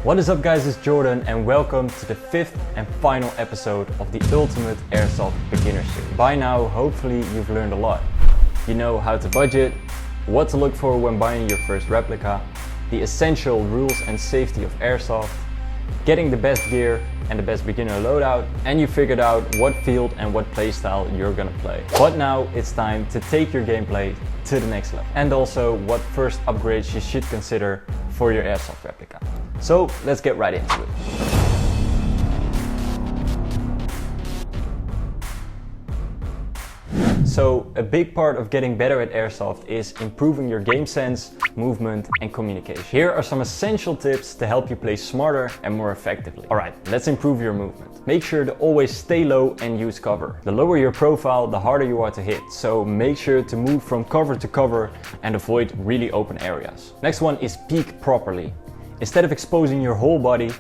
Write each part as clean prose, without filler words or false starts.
What is up guys, it's Jordan and welcome to the 5th and final episode of the Ultimate Airsoft Beginner Series. By now, hopefully you've learned a lot. You know how to budget, what to look for when buying your first replica, the essential rules and safety of Airsoft, getting the best gear and the best beginner loadout, and you figured out what field and what playstyle you're gonna play. But now it's time to take your gameplay to the next level. And also what first upgrades you should consider for your Airsoft replica. So let's get right into it. So a big part of getting better at Airsoft is improving your game sense, movement and communication. Here are some essential tips to help you play smarter and more effectively. Alright, let's improve your movement. Make sure to always stay low and use cover. The lower your profile, the harder you are to hit. So make sure to move from cover to cover and avoid really open areas. Next one is peek properly. Instead of exposing your whole body,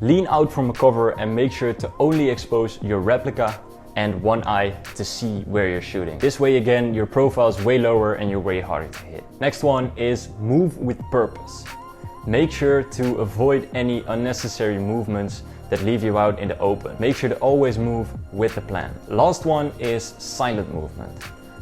lean out from a cover and make sure to only expose your replica and one eye to see where you're shooting. This way again, your profile is way lower and you're way harder to hit. Next one is move with purpose. Make sure to avoid any unnecessary movements that leave you out in the open. Make sure to always move with a plan. Last one is silent movement.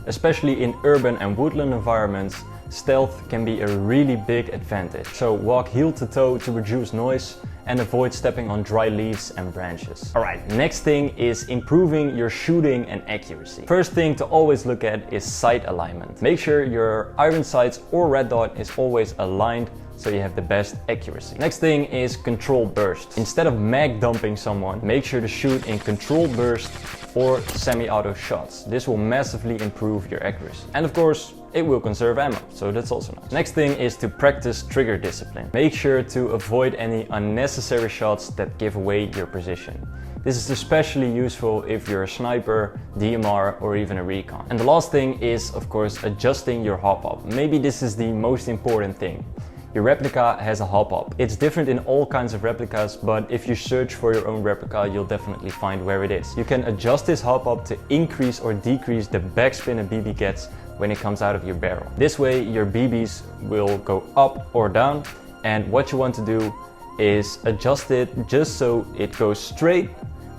Especially in urban and woodland environments, stealth can be a really big advantage. So walk heel to toe to reduce noise and avoid stepping on dry leaves and branches. Alright, next thing is improving your shooting and accuracy. First thing to always look at is sight alignment. Make sure your iron sights or red dot is always aligned so you have the best accuracy. Next thing is controlled burst. Instead of mag dumping someone, make sure to shoot in controlled burst or semi-auto shots. This will massively improve your accuracy. And of course, it will conserve ammo, so that's also nice. Next thing is to practice trigger discipline. Make sure to avoid any unnecessary shots that give away your position. This is especially useful if you're a sniper, DMR, or even a recon. And the last thing is, of course, adjusting your hop-up. Maybe this is the most important thing. Your replica has a hop-up. It's different in all kinds of replicas, but if you search for your own replica, you'll definitely find where it is. You can adjust this hop-up to increase or decrease the backspin a BB gets when it comes out of your barrel. This way your BBs will go up or down, and what you want to do is adjust it just so it goes straight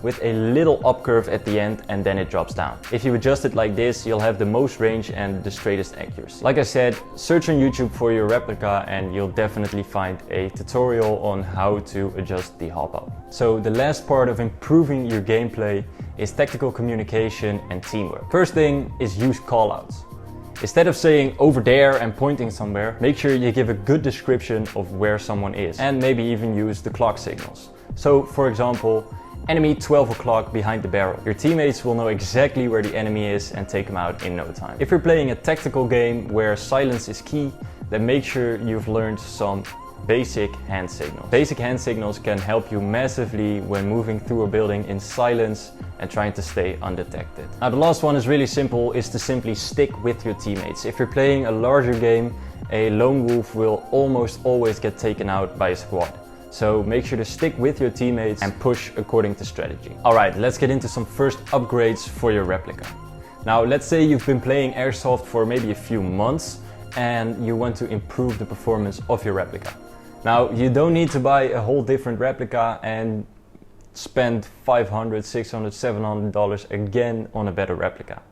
with a little up curve at the end and then it drops down. If you adjust it like this, you'll have the most range and the straightest accuracy. Like I said, search on YouTube for your replica and you'll definitely find a tutorial on how to adjust the hop-up. So the last part of improving your gameplay is tactical communication and teamwork. First thing is use callouts. Instead of saying over there and pointing somewhere, make sure you give a good description of where someone is and maybe even use the clock signals. So for example, enemy 12 o'clock behind the barrel. Your teammates will know exactly where the enemy is and take them out in no time. If you're playing a tactical game where silence is key, then make sure you've learned some basic hand signals. Basic hand signals can help you massively when moving through a building in silence and trying to stay undetected. Now the last one is really simple, is to simply stick with your teammates. If you're playing a larger game, a lone wolf will almost always get taken out by a squad. So make sure to stick with your teammates and push according to strategy. Alright, let's get into some first upgrades for your replica. Now let's say you've been playing Airsoft for maybe a few months and you want to improve the performance of your replica. Now you don't need to buy a whole different replica and spend $500, $600, $700 again on a better replica.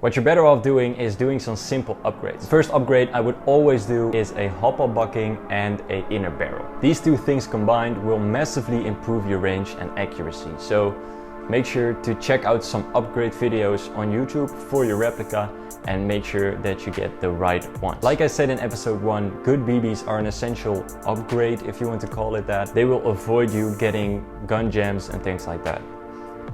What you're better off doing is doing some simple upgrades. The first upgrade I would always do is a hop-up bucking and an inner barrel. These two things combined will massively improve your range and accuracy. So make sure to check out some upgrade videos on YouTube for your replica and make sure that you get the right one. Like I said in episode 1, good BBs are an essential upgrade, if you want to call it that. They will avoid you getting gun jams and things like that.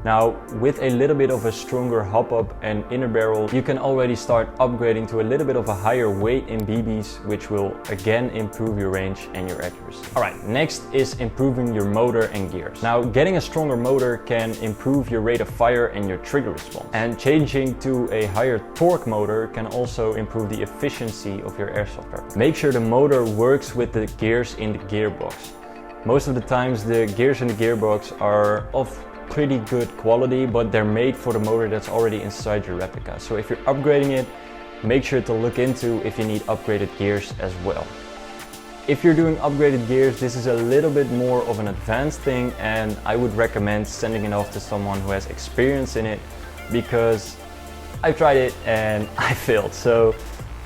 Now, with a little bit of a stronger hop-up and inner barrel, you can already start upgrading to a little bit of a higher weight in BBs, which will again improve your range and your accuracy. Alright, next is improving your motor and gears. Now, getting a stronger motor can improve your rate of fire and your trigger response. And changing to a higher torque motor can also improve the efficiency of your airsoft weapon. Make sure the motor works with the gears in the gearbox. Most of the times the gears in the gearbox are of pretty good quality, but they're made for the motor that's already inside your replica. So if you're upgrading it, make sure to look into if you need upgraded gears as well. If you're doing upgraded gears, this is a little bit more of an advanced thing, and I would recommend sending it off to someone who has experience in it, because I've tried it and I failed. So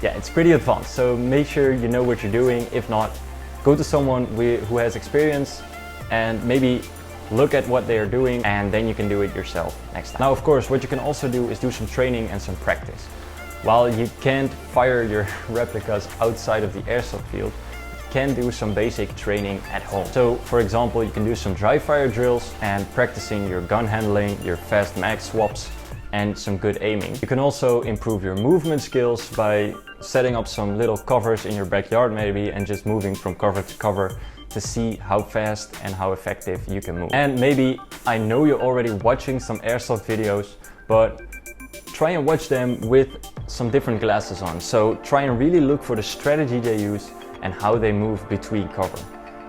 yeah, it's pretty advanced. So make sure you know what you're doing. If not, go to someone who has experience and maybe look at what they are doing, and then you can do it yourself next time. Now, of course, what you can also do is do some training and some practice. While you can't fire your replicas outside of the airsoft field, you can do some basic training at home. So for example, you can do some dry fire drills and practicing your gun handling, your fast mag swaps, and some good aiming. You can also improve your movement skills by setting up some little covers in your backyard maybe, and just moving from cover to cover to see how fast and how effective you can move. And maybe, I know you're already watching some airsoft videos, but try and watch them with some different glasses on. So try and really look for the strategy they use and how they move between cover.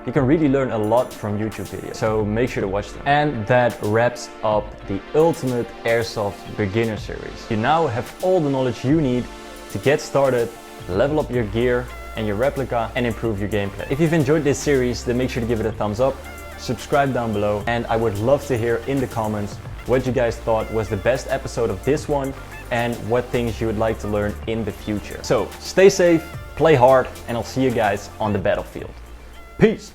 You can really learn a lot from YouTube videos, so make sure to watch them. And that wraps up the Ultimate Airsoft Beginner Series. You now have all the knowledge you need to get started, level up your gear and your replica, and improve your gameplay. If you've enjoyed this series, then make sure to give it a thumbs up, subscribe down below, and I would love to hear in the comments what you guys thought was the best episode of this one and what things you would like to learn in the future. So stay safe, play hard, and I'll see you guys on the battlefield. Peace!